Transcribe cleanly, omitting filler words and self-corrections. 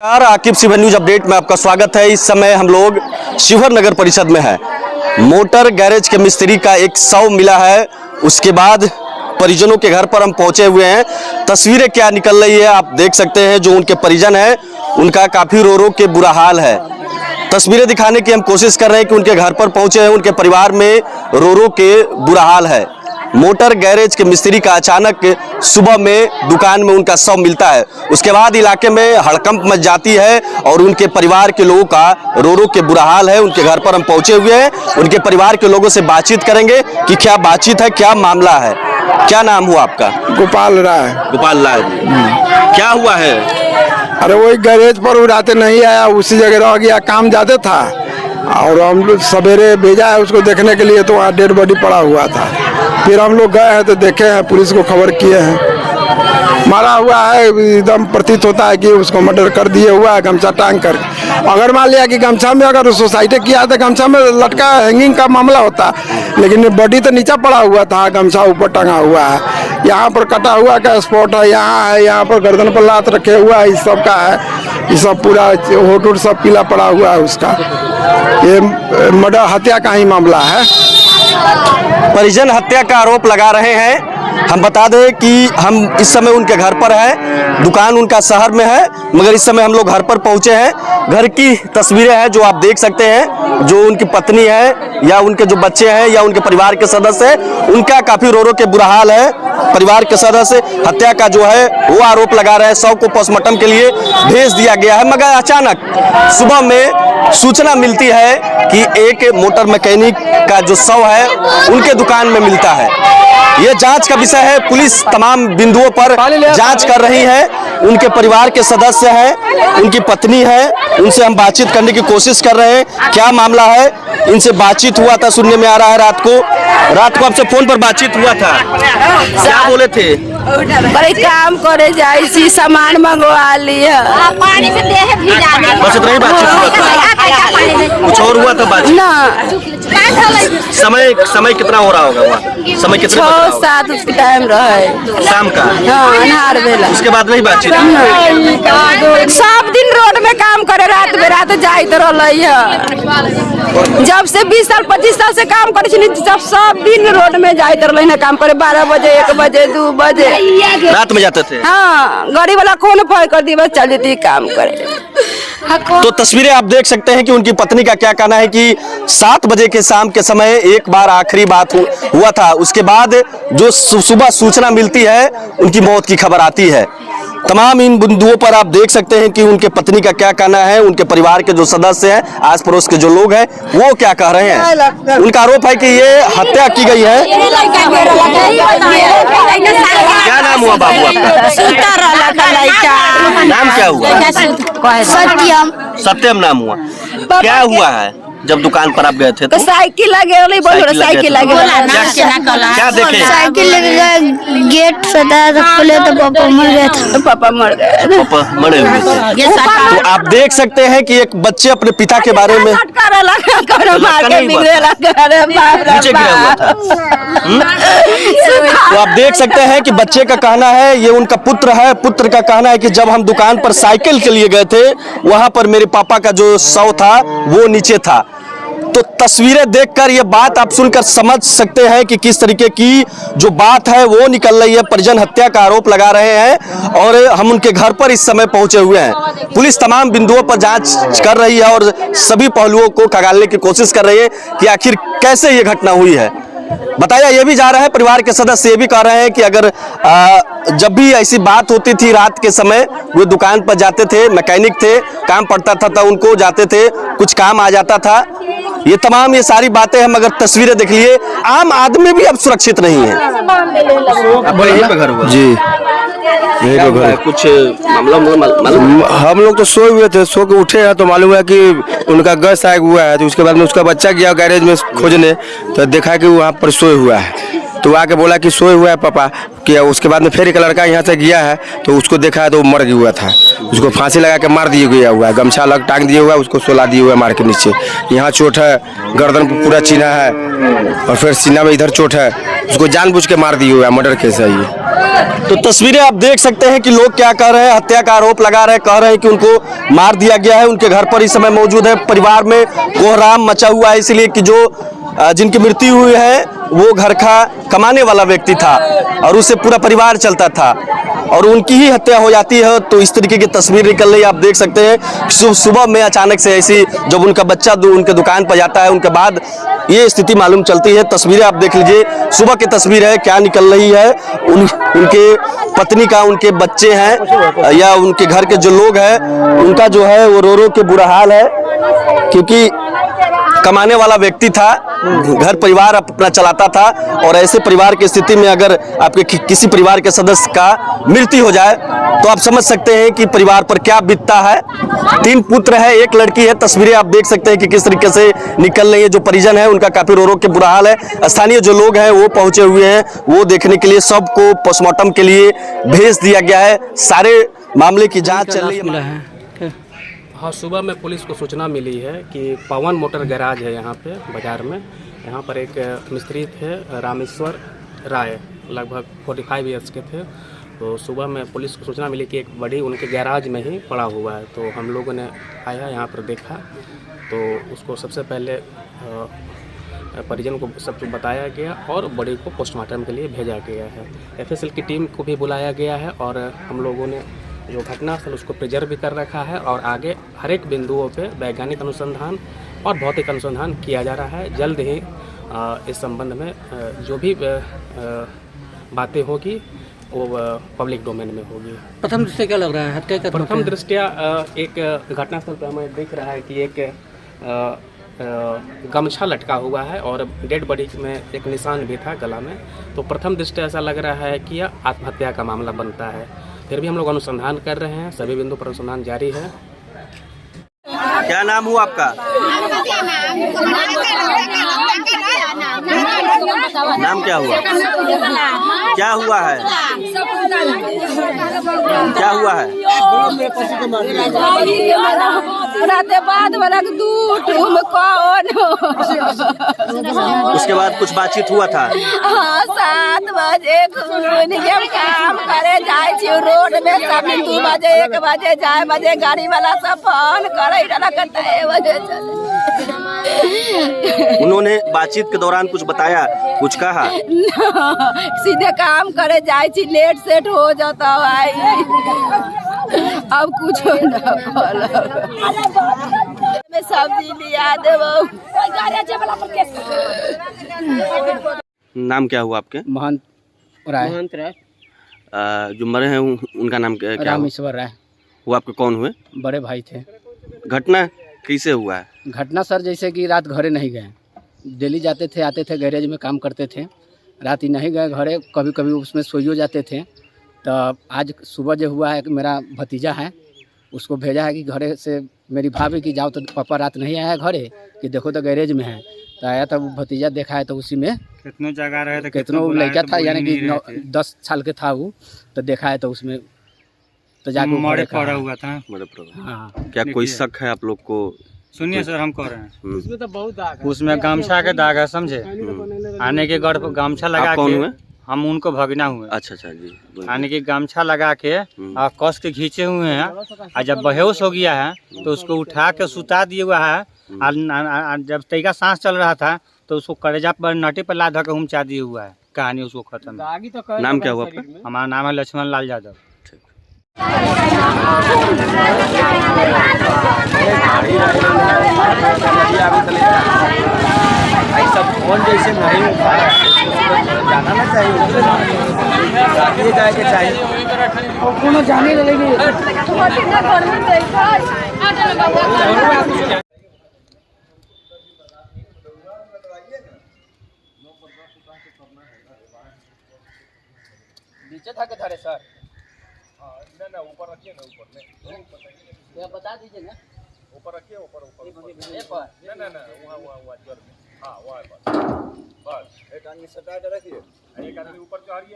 नमस्कार, Aqib Sheohar news update में आपका स्वागत है। इस समय हम लोग शिवहर नगर परिषद में हैं। मोटर गैरेज के मिस्त्री का एक शव मिला है। उसके बाद परिजनों के घर पर हम पहुंचे हुए हैं। तस्वीरें क्या निकल रही है आप देख सकते हैं। जो उनके परिजन हैं उनका काफ़ी रो रो के बुरा हाल है। तस्वीरें दिखाने की हम कोशिश कर रहे हैं कि उनके घर पर पहुंचे हैं। उनके परिवार में रो रो के बुरा हाल है। मोटर गैरेज के मिस्त्री का अचानक सुबह में दुकान में उनका शव मिलता है। उसके बाद इलाके में हड़कंप मच जाती है और उनके परिवार के लोगों का रो रो के बुरा हाल है। उनके घर पर हम पहुंचे हुए हैं। उनके परिवार के लोगों से बातचीत करेंगे कि क्या बातचीत है, क्या मामला है। क्या नाम हुआ आपका? गोपाल राय। गोपाल राय। क्या हुआ है? अरे वही गैरेज पर उड़ाते नहीं आया, उसी जगह रह गया। काम ज्यादा था और हम लोग सवेरे भेजा है उसको देखने के लिए, तो वहाँ डेड बॉडी पड़ा हुआ था। फिर हम लोग गए हैं तो देखे हैं, पुलिस को खबर किए हैं। मारा हुआ है, एकदम प्रतीत होता है कि उसको मर्डर कर दिए हुआ है गमछा टांग कर। अगर मान लिया कि गमछा में अगर सोसाइटी किया तो गमछा में लटका हैंगिंग का मामला होता, लेकिन बॉडी तो नीचे पड़ा हुआ था, गमछा ऊपर टंगा हुआ है। यहाँ पर कटा हुआ का स्पॉट है, यहाँ पर गर्दन पर लात रखे हुआ है, इस सब का है। ये सब पूरा होठ वोट सब पीला पड़ा हुआ है उसका। ये मर्डर हत्या का ही मामला है। परिजन हत्या का आरोप लगा रहे हैं। हम बता दें कि हम इस समय उनके घर पर हैं। दुकान उनका शहर में है, मगर इस समय हम लोग घर पर पहुंचे हैं। घर की तस्वीरें हैं जो आप देख सकते हैं। जो उनकी पत्नी है या उनके जो बच्चे हैं या उनके परिवार के सदस्य हैं, उनका काफ़ी रो रो के बुरा हाल है। परिवार के सदस्य हत्या का जो है वो आरोप लगा रहे हैं। शव को पोस्टमार्टम के लिए भेज दिया गया है, मगर अचानक सुबह में सूचना मिलती है कि एक मोटर मैकेनिक का जो शव है उनके दुकान में मिलता है। ये जांच का विषय है। पुलिस तमाम बिंदुओं पर जांच कर रही है। उनके परिवार के सदस्य हैं, उनकी पत्नी है, उनसे हम बातचीत करने की कोशिश कर रहे हैं। क्या मामला है, इनसे बातचीत हुआ था, सुनने में आ रहा है। रात को आपसे फोन पर बातचीत हुआ था, क्या बोले थे? बड़े काम करे जाए, सामान मंगवा लिया। बस इतना ही बातचीत हुआ था, कुछ और हुआ था बातचीत ना। समय कितना हो रहा होगा वहाँ? समय कितना? 6-7 टाइम रहे शाम का। हाँ, अन्हार बेला। उसके बाद नहीं बातचीत? सब दिन रोड में काम करे, रात बेरात जाइत रही। जब से 20 साल 25 साल से काम करे, जब सब दिन रोड में जाइत रही काम करे। 12 बजे 1 बजे 2 बजे रात में जाते थे। हाँ, गाड़ी वाला कौन फोन कर दी, बस चल देती काम करे। तो तस्वीरें आप देख सकते हैं कि उनकी पत्नी का क्या कहना है कि 7 बजे के शाम के समय एक बार आखिरी बात हुआ था। उसके बाद जो सुबह सूचना मिलती है उनकी मौत की खबर आती है। तमाम इन बिंदुओं पर आप देख सकते हैं कि उनके पत्नी का क्या कहना है। उनके परिवार के जो सदस्य हैं, आस पड़ोस के जो लोग हैं, वो क्या कह रहे हैं। उनका आरोप है कि ये हत्या की गई है। क्या नाम हुआ बाबू आपका? नाम क्या हुआ? सत्यम नाम हुआ। क्या हुआ है जब दुकान पर आप गए थे? तो साइकिल लगे वाली बोलो, साइकिल लगे क्या देखे? साइकिल गेट से खोले तो पापा मर गए थे। पापा मर गए, पापा मरे हुए थे। तो आप देख सकते हैं कि एक बच्चे अपने पिता के बारे में नीचे गिरा हुआ था। तो आप देख सकते हैं कि बच्चे का कहना है, ये उनका पुत्र है। पुत्र का कहना है कि जब हम दुकान पर साइकिल के लिए गए थे, वहां पर मेरे पापा का जो शव था वो नीचे था। तो तस्वीरें देखकर ये बात आप सुनकर समझ सकते हैं कि किस तरीके की जो बात है वो निकल रही है। परिजन हत्या का आरोप लगा रहे हैं और हम उनके घर पर इस समय पहुंचे हुए हैं। पुलिस तमाम बिंदुओं पर जांच कर रही है और सभी पहलुओं को खंगालने की कोशिश कर रही है कि आखिर कैसे ये घटना हुई है। बताया ये भी जा रहा है, परिवार के सदस्य ये भी कह रहे हैं कि अगर जब भी ऐसी बात होती थी रात के समय, वो दुकान पर जाते थे, मैकेनिक थे, काम पड़ता था उनको जाते थे, कुछ काम आ जाता था। ये तमाम ये सारी बातें हैं, मगर तस्वीरें देख लिए, आम आदमी भी अब सुरक्षित नहीं है। यहीं पे घर हुआ? जी, यही तो घर। कुछ मामला हम लोग तो सोए हुए थे, सो के उठे हैं तो मालूम है कि उनका गैस आग हुआ है। तो उसके बाद में उसका बच्चा गया गैरेज में खोजने, तो देखा कि वहाँ पर सोए हुआ है। तो आके बोला कि सोए हुआ है पापा। किया। उसके बाद में फिर एक लड़का यहाँ से गया है तो उसको देखा है तो वो मर गया हुआ था। उसको फांसी लगा के मार दिया गया हुआ है, गमछा अलग टांग दिया हुआ है, उसको सुला दिए हुआ है मार के नीचे। यहाँ चोट है, गर्दन पर पूरा चिन्हा है और फिर सीना में इधर चोट है। उसको जानबूझ के मार दिए हुआ है, मर्डर केस है ये। तो तस्वीरें आप देख सकते हैं कि लोग क्या कह रहे हैं, हत्या का आरोप लगा रहे हैं, कह रहे हैं कि उनको मार दिया गया है। उनके घर पर इस समय मौजूद है, परिवार में कोहराम मचा हुआ है, इसलिए कि जो जिनकी मृत्यु हुई है वो घर का कमाने वाला व्यक्ति था और उससे पूरा परिवार चलता था और उनकी ही हत्या हो जाती है। तो इस तरीके की तस्वीर निकल रही है, आप देख सकते हैं। सुबह में अचानक से ऐसी जब उनका बच्चा उनके दुकान पर जाता है, उनके बाद ये स्थिति मालूम चलती है। तस्वीरें आप देख लीजिए, सुबह की तस्वीर है, क्या निकल रही है। उनके पत्नी का, उनके बच्चे हैं या उनके घर के जो लोग हैं उनका जो है वो रो रो के बुरा हाल है, क्योंकि कमाने वाला व्यक्ति था, घर परिवार अपना चलाता था और ऐसे परिवार की स्थिति में अगर आपके किसी परिवार के सदस्य का मृत्यु हो जाए तो आप समझ सकते हैं कि परिवार पर क्या बीतता है। 3 पुत्र है, 1 लड़की है। तस्वीरें आप देख सकते हैं कि किस तरीके से निकल रही है। जो परिजन है उनका काफी रो रो के बुरा हाल है। स्थानीय जो लोग हैं वो पहुंचे हुए हैं, वो देखने के लिए सबको पोस्टमार्टम के लिए भेज दिया गया है। सारे मामले की जाँच चल रही है। हाँ, सुबह में पुलिस को सूचना मिली है कि पवन मोटर गैराज है यहाँ पे बाज़ार में। यहाँ पर एक मिस्त्री थे रामेश्वर राय, लगभग 45 ईयर्स के थे। तो सुबह में पुलिस को सूचना मिली कि एक बड़ी उनके गैराज में ही पड़ा हुआ है। तो हम लोगों ने आया यहाँ पर देखा तो उसको सबसे पहले परिजन को सब कुछ बताया गया और बॉडी को पोस्टमार्टम के लिए भेजा गया है। एफएसएल की टीम को भी बुलाया गया है और हम लोगों ने जो घटनास्थल उसको प्रिजर्व भी कर रखा है और आगे हर एक बिंदुओं पे वैज्ञानिक अनुसंधान और भौतिक अनुसंधान किया जा रहा है। जल्द ही इस संबंध में जो भी बातें होगी वो पब्लिक डोमेन में होगी। प्रथम दृष्टया क्या लग रहा है हत्या का? प्रथम दृष्टया एक घटनास्थल पर हमें दिख रहा है कि एक गमछा लटका हुआ है और डेड बॉडी में एक निशान भी था गला में। तो प्रथम दृष्टया ऐसा लग रहा है कि यह आत्महत्या का मामला बनता है। फिर भी हम लोग अनुसंधान कर रहे हैं, सभी बिंदु पर अनुसंधान जारी है। क्या नाम हुआ आपका? नाम क्या हुआ? क्या हुआ है? क्या हुआ है? उसके बाद कुछ बातचीत हुआ था? हाँ, 7 बजे काम करे जाए छी रोड में, सब 2 बजे 1 बजे जाए बजे गाड़ी वाला सब फोन करे। उन्होंने बातचीत के दौरान कुछ बताया, कुछ कहा? सीधे काम करे जाए छी, लेट सेट हो जाता है, अब कुछ मैं सब्जी लिया देबो। नाम क्या हुआ आपके? महंत राय। जो मरे हैं उनका नाम क्या हुआ? रामेश्वर राय। वो आपके कौन हुए? बड़े भाई थे। घटना कैसे हुआ है? घटना सर जैसे कि रात घरे नहीं गए, डेली जाते थे आते थे, गैरेज में काम करते थे, रात ही नहीं गए घरे, कभी कभी उसमें सोइयो जाते थे। तो आज सुबह जो हुआ है कि मेरा भतीजा है उसको भेजा है कि घरे से मेरी भाभी की जाओ तो पापा रात नहीं आया घरे कि देखो तो गैरेज में है। तो आया तब भतीजा देखा है तो उसी में कितनों जगह रहे थे, कितनों लड़का था, यानी कि 10 साल के था वो। तो देखा है तो उसमें तो जाके मर्डर पड़ा हुआ था। हाँ। क्या कोई शक है आप लोग को? सुनिए सर, हम कह रहे हैं उसमें तो बहुत दाग है, उसमें गमछा के दाग है, समझे? आने के गढ़ पर गमछा लगा के हम उनको भगना हुए। अच्छा जी। आने के गमछा लगा के और कस के खींचे हुए हैं और जब बेहोश हो गया है तो उसको उठा के सुता दिए हुआ है। जब तरीका सांस चल रहा था तो उसको कलेजा पर नटी पर लाद के हुमचा दिए हुआ है। कहानी उसको खत्म। नाम क्या हुआ आपका? हमारा नाम है लक्ष्मण लाल यादव। सब फोन जैसे नहीं उठा रहा है, जाना ना चाहिए, जाए के चाहिए और कोनो जाने लगेगी। नीचे था के धरे सर? ना ऊपर रखिए ना, ऊपर में बता दीजिए ना, ऊपर रखिए, ऊपर ना वहाँ जोर में। एक आदमी सटा के रखिए, एक आदमी ऊपर चढ़िए।